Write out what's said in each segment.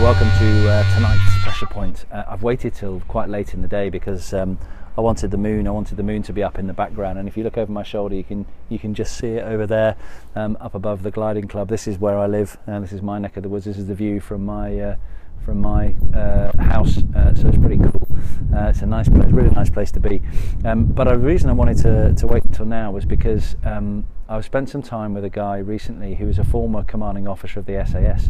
welcome to tonight's pressure point. I've waited till quite late in the day because I wanted the moon to be up in the background, and if you look over my shoulder you can just see it over there, up above the gliding club. This is where I live, and this is my neck of the woods. This is the view from my house, so it's pretty cool. It's a nice place, really nice place to be. But the reason I wanted to wait until now was because I've spent some time with a guy recently who is a former commanding officer of the SAS,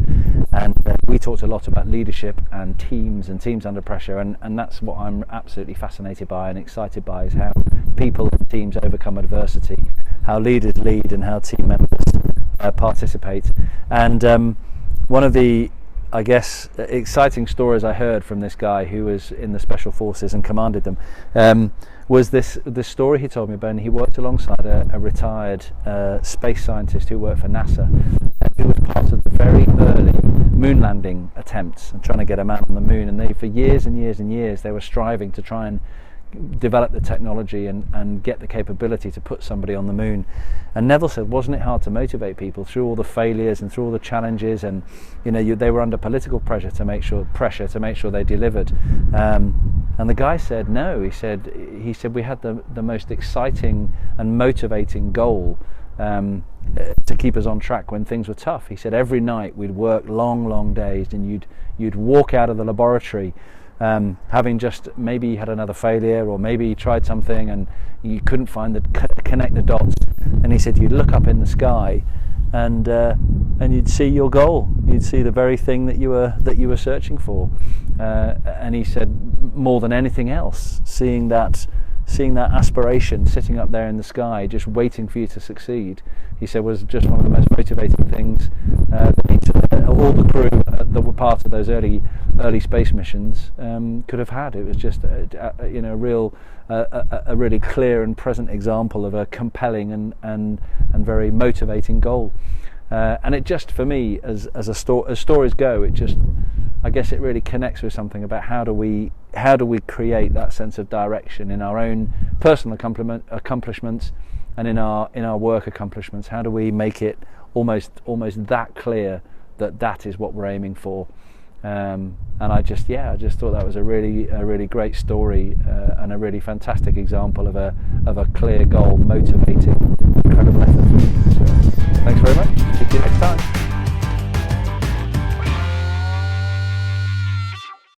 and we talked a lot about leadership and teams under pressure, and that's what I'm absolutely fascinated by and excited by, is how people and teams overcome adversity, how leaders lead, and how team members participate. And one of the, I guess, exciting stories I heard from this guy who was in the Special Forces and commanded them was this story he told me about. And he worked alongside a retired space scientist who worked for NASA, who was part of the very early moon landing attempts and trying to get a man on the moon. And they, for years and years and years, they were striving to try and develop the technology and get the capability to put somebody on the moon. And Neville said, wasn't it hard to motivate people through all the failures and through all the challenges? And they were under political pressure to make sure they delivered. And the guy said no. He said we had the most exciting and motivating goal to keep us on track when things were tough. He said every night we'd work long days, and you'd walk out of the laboratory having just maybe had another failure, or maybe you tried something and you couldn't connect the dots, and he said you'd look up in the sky and you'd see your goal, you'd see the very thing that you were searching for, and he said more than anything else, seeing that aspiration sitting up there in the sky just waiting for you to succeed, he said was just one of the most motivating things that all the crew that were part of those early space missions could have had. It was just a really clear and present example of a compelling and very motivating goal. And it just, for me, as stories go, I guess it really connects with something about how do we create that sense of direction in our own personal accomplishments and in our work accomplishments. How do we make it almost that clear that is what we're aiming for? And I just thought that was a really great story, and a really fantastic example of a clear goal motivating incredible effort. So, thanks very much. See you next time.